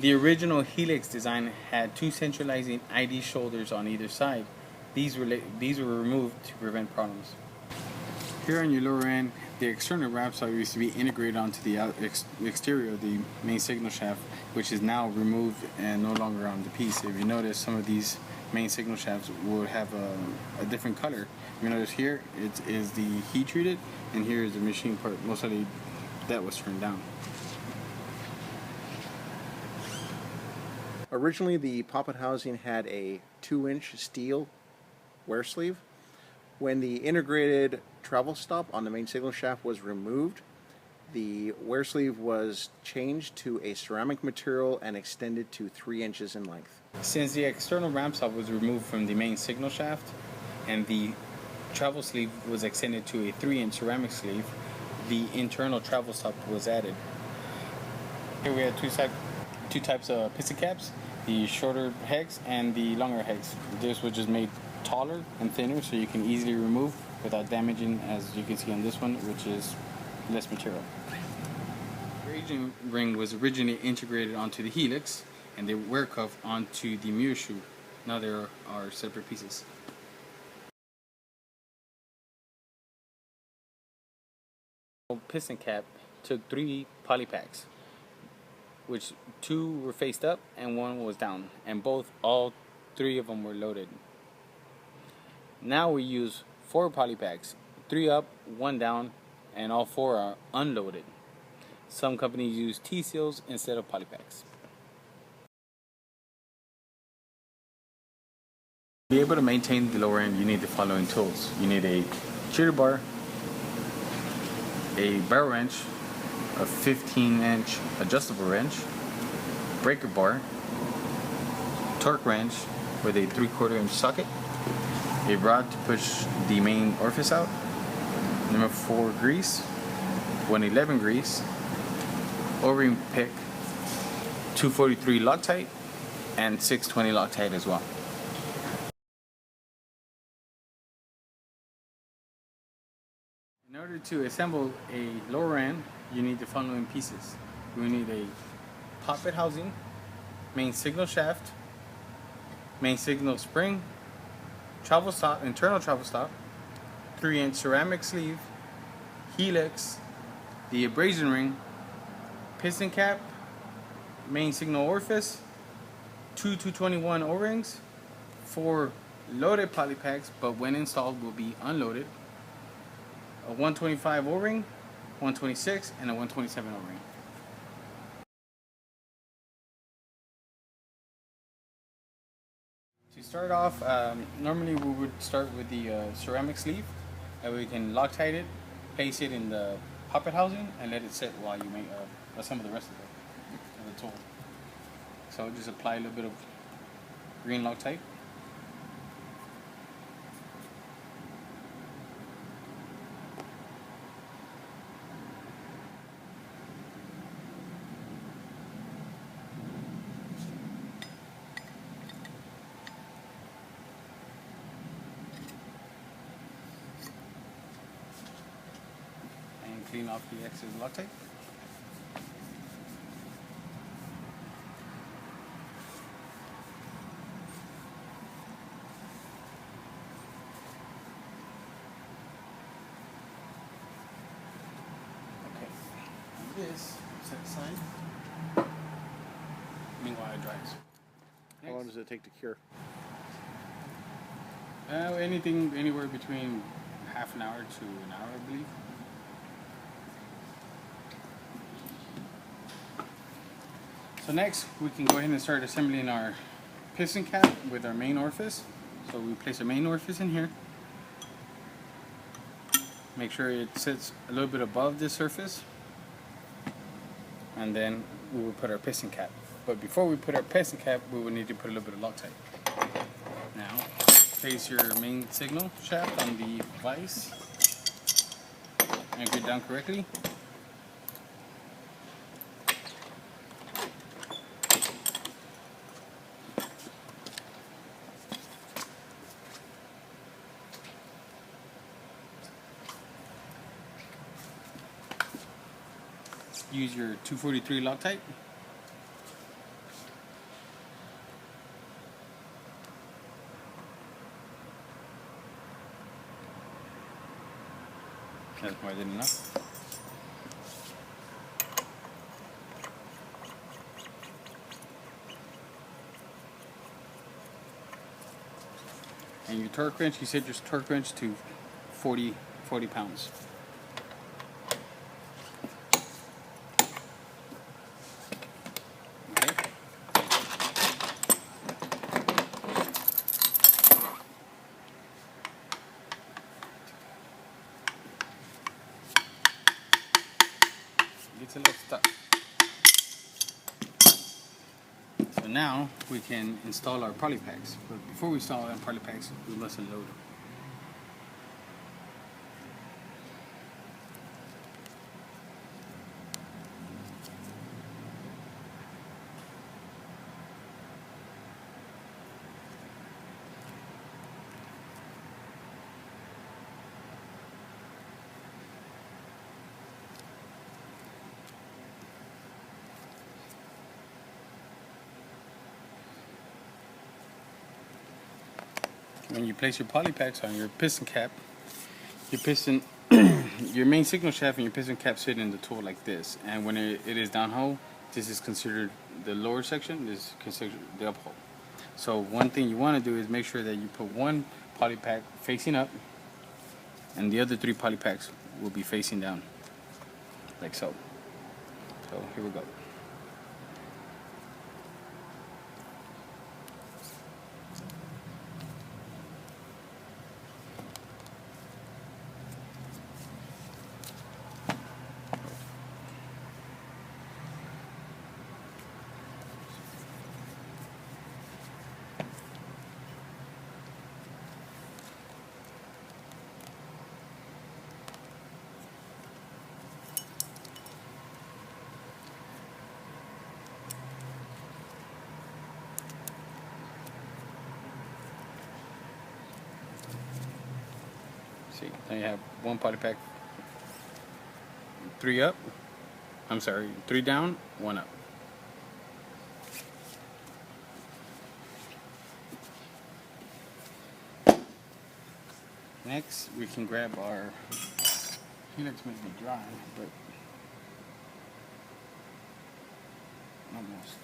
The original helix design had two centralizing ID shoulders on either side. These were removed to prevent problems. Here on your lower end, the external wrap stop used to be integrated onto the exterior of the main signal shaft, which is now removed and no longer on the piece. If you notice, some of these main signal shafts will have a different color. If you notice here, it is the heat treated, and here is the machine part. Most likely that was turned down. Originally, the poppet housing had a 2-inch steel wear sleeve. When the integrated travel stop on the main signal shaft was removed, the wear sleeve was changed to a ceramic material and extended to 3 inches in length. Since the external ramp stop was removed from the main signal shaft and the travel sleeve was extended to a 3-inch ceramic sleeve, the internal travel stop was added. Here we have two types of piston caps, the shorter hex and the longer hex. This was just made taller and thinner so you can easily remove without damaging, as you can see on this one, which is less material. The abrasion ring was originally integrated onto the helix and the wear cuff onto the mirror shoe. Now there are separate pieces. Piston cap took 3 poly packs, which 2 were faced up and 1 was down, and all 3 of them were loaded. Now we use 4 poly packs, 3 up, 1 down, and all 4 are unloaded. Some companies use T-seals instead of poly packs. To be able to maintain the lower end, you need the following tools. You need a cheater bar, a barrel wrench, a 15-inch adjustable wrench, breaker bar, torque wrench with a 3/4 inch socket, a rod to push the main orifice out, number 4 grease, 111 grease, O-ring pick, 243 Loctite, and 620 Loctite as well. In order to assemble a lower end, you need the following pieces. We need a poppet housing, main signal shaft, main signal spring, travel stop, internal travel stop, 3-inch ceramic sleeve, helix, the abrasion ring, piston cap, main signal orifice, 2 221 O-rings, 4 loaded poly packs, but when installed will be unloaded, a 125 O-ring, 126, and a 127 O-ring. To start off, normally we would start with the ceramic sleeve, and we can Loctite it, place it in the poppet housing, and let it sit while you make assemble the rest of the tool. So just apply a little bit of green Loctite. Clean off the excess Loctite. Okay, and this set aside. Meanwhile, it dries. How long does it take to cure? Anything anywhere between half an hour to an hour, I believe. So next, we can go ahead and start assembling our piston cap with our main orifice. So we place our main orifice in here. Make sure it sits a little bit above this surface. And then we will put our piston cap. But before we put our piston cap, we will need to put a little bit of Loctite. Now, place your main signal shaft on the vise. Anchor it down correctly. Use your 243 Loctite. That's more than enough. And your torque wrench, you set your torque wrench to 40 pounds. Okay. Get to let's stop. So now we can install our poly packs. But before we install our poly packs, we must unload them. When you place your poly packs on your piston cap, your main signal shaft and your piston cap sit in the tool like this. And when it is downhole, this is considered the lower section. This is considered the uphole. So one thing you want to do is make sure that you put one poly pack facing up, and the other 3 poly packs will be facing down, like so. So here we go. See, now you have one poly pack, 3 up. I'm sorry, 3 down, 1 up. Next, we can grab our helix. May be dry, but almost.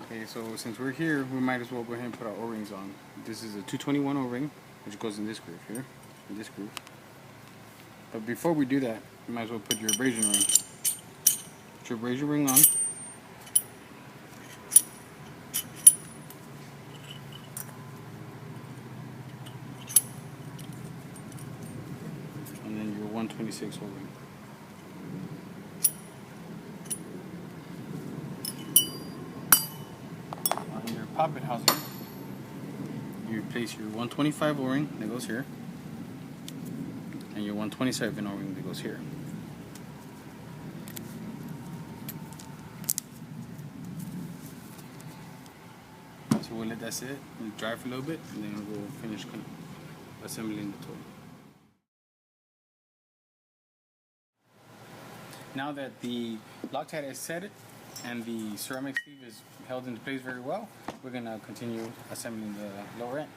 Okay, so since we're here, we might as well go ahead and put our O-rings on. This is a 221 O-ring, which goes in this groove here, in this groove. But before we do that, you might as well put your abrasion ring. Put your abrasion ring on. And then your 126 O-ring. On your poppet housing, you place your 125 O-ring that goes here, and your 127 O-ring that goes here. So we'll let that sit and dry for a little bit, and then we'll finish assembling the tool. Now that the Loctite has set it and the ceramic sleeve is held into place very well, we're going to continue assembling the lower end.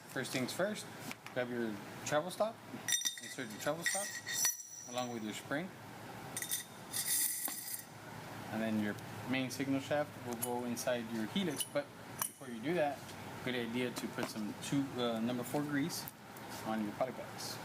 First things first, grab your travel stop, insert your travel stop along with your spring, and then your main signal shaft will go inside your helix. But before you do that, good idea to put some number 4 grease on your poly packs.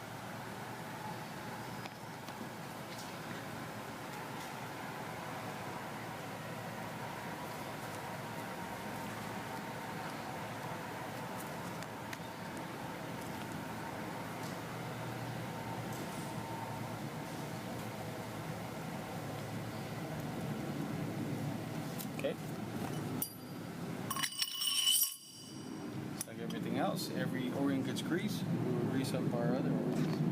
Okay. Just like everything else, every O-ring gets grease. We will grease up our other O-rings.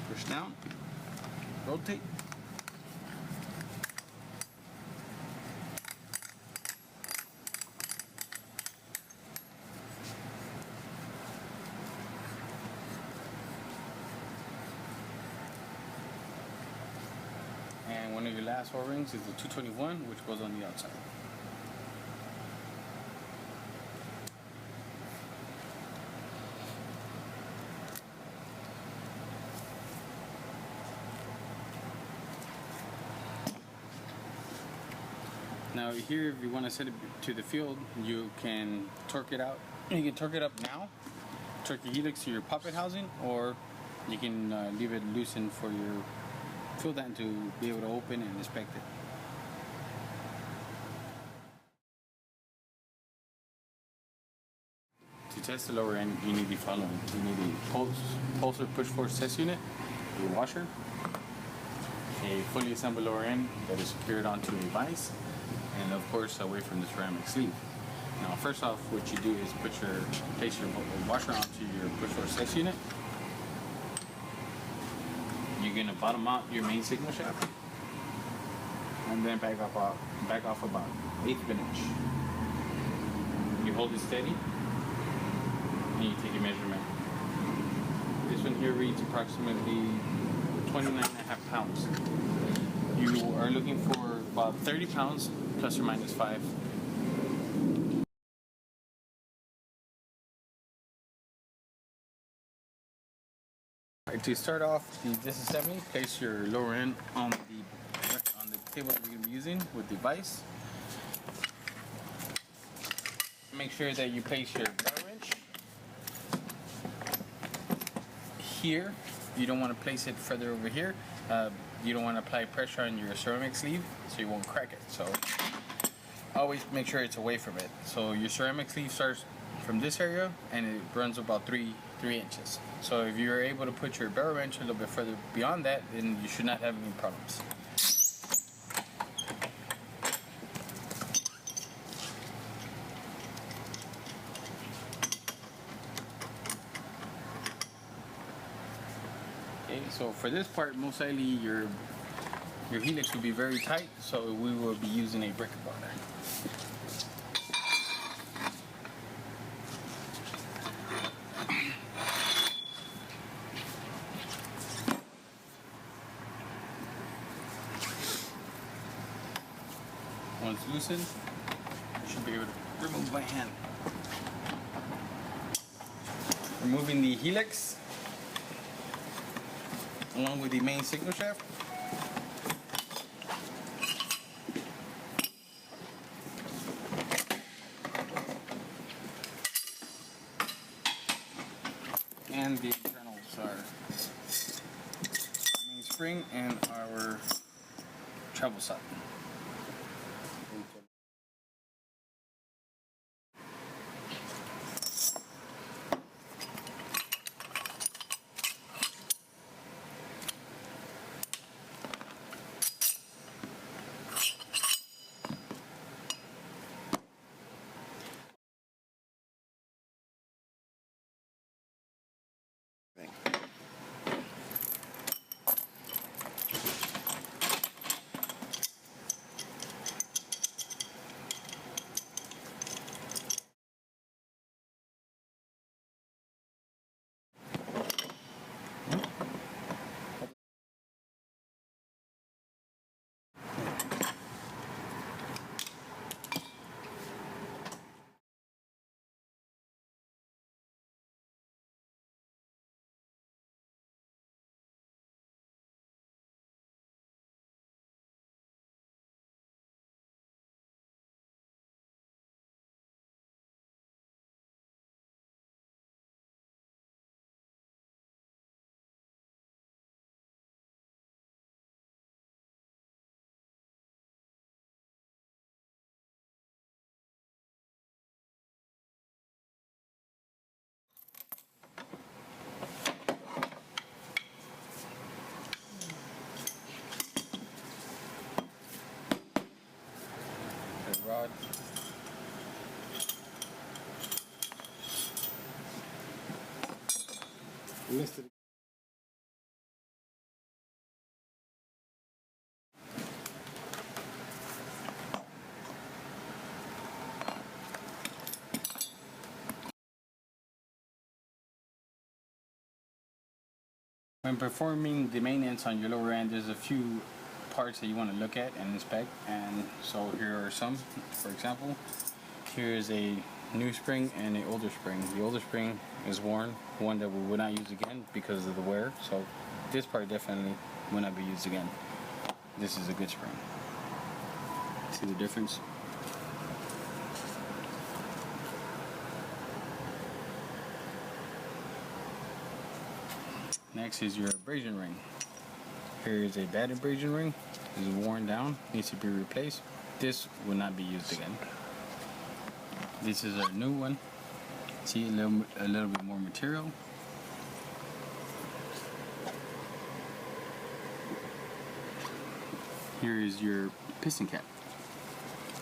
Push down, rotate. last O-rings is the 221, which goes on the outside. Now here, if you want to set it to the field, you can torque it out. You can torque it up now, torque your helix to your poppet housing, or you can leave it loosened for your field end to be able to open and inspect it. To test the lower end, you need the following. You need a pulse or push force test unit, a washer, a fully assembled lower end that is secured onto a vise, and of course away from the ceramic sleeve. Now first off, what you do is place your washer onto your push force test unit. You're going to bottom out your main signal shaft and then back off about 1/8 of an inch. You hold it steady and you take a measurement. This one here reads approximately 29.5 pounds. You are looking for about 30 pounds plus or minus 5. Alright, to start off the disassembly, place your lower end on the table that we're going to be using with the vise. Make sure that you place your barrel wrench here. You don't want to place it further over here. You don't want to apply pressure on your ceramic sleeve so you won't crack it. So always make sure it's away from it. So your ceramic sleeve starts from this area and it runs about 3 inches. So if you're able to put your barrel wrench a little bit further beyond that, then you should not have any problems. Okay, so for this part, most likely your helix will be very tight, so we will be using a brick butter. Once loosened, you should be able to remove by hand. Removing the helix along with the main signal shaft. And the internals are main spring and our travel socket. Rod. Missed it. When performing the maintenance on your lower end, there's a few parts that you want to look at and inspect, and so here are some. For example, here is a new spring and an older spring. The older spring is worn, one that we would not use again because of the wear, so this part definitely will not be used again. This is a good spring. See the difference? Next is your abrasion ring. Here is a bad abrasion ring. This is worn down, needs to be replaced. This will not be used again. This is our new one. See a little bit more material. Here is your piston cap.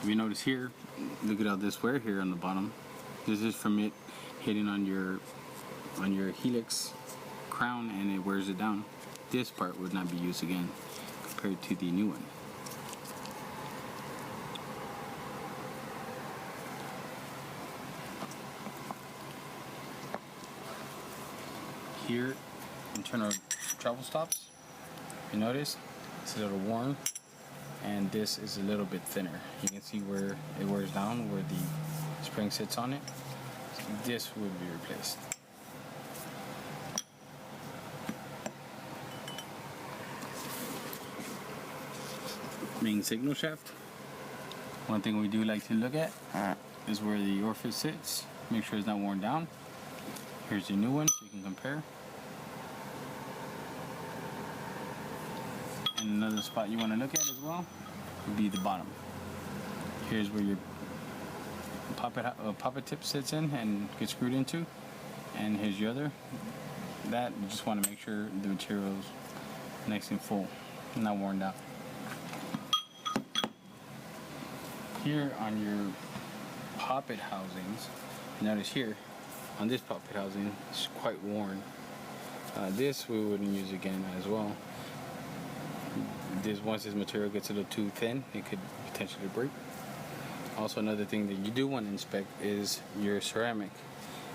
If you notice here, look at all this wear here on the bottom. This is from it hitting on your helix crown, and it wears it down. This part would not be used again compared to the new one. Here, internal travel stops. You notice it's a little worn, and this is a little bit thinner. You can see where it wears down, where the spring sits on it. This would be replaced. Main signal shaft. One thing we do like to look at is where the orifice sits. Make sure it's not worn down. Here's the new one, so you can compare. And another spot you want to look at as well would be the bottom. Here's where your poppet tip sits in and gets screwed into. And here's your other. That you just want to make sure the material is nice and full, not worn down. Here on your poppet housings, notice here on this poppet housing, it's quite worn. This we wouldn't use again as well. Once this material gets a little too thin, it could potentially break. Also, another thing that you do want to inspect is your ceramic.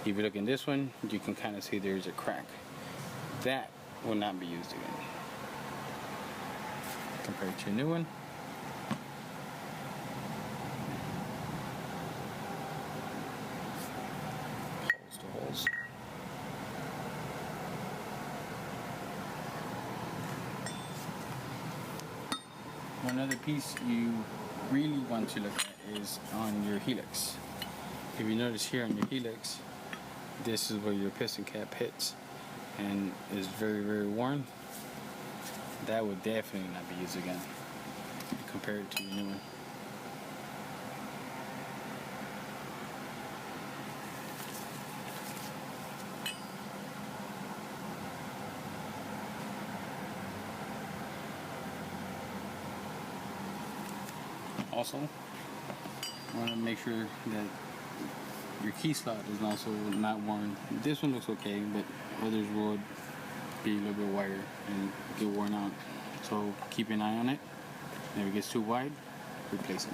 If you look in this one, you can kind of see there's a crack. That will not be used again compared to a new one. One other piece you really want to look at is on your helix. If you notice here on your helix, this is where your piston cap hits and is very, very worn. That would definitely not be used again compared to your new one. Also, want to make sure that your key slot is also not worn. This one looks okay, but others would be a little bit wider and get worn out. So keep an eye on it. If it gets too wide, replace it.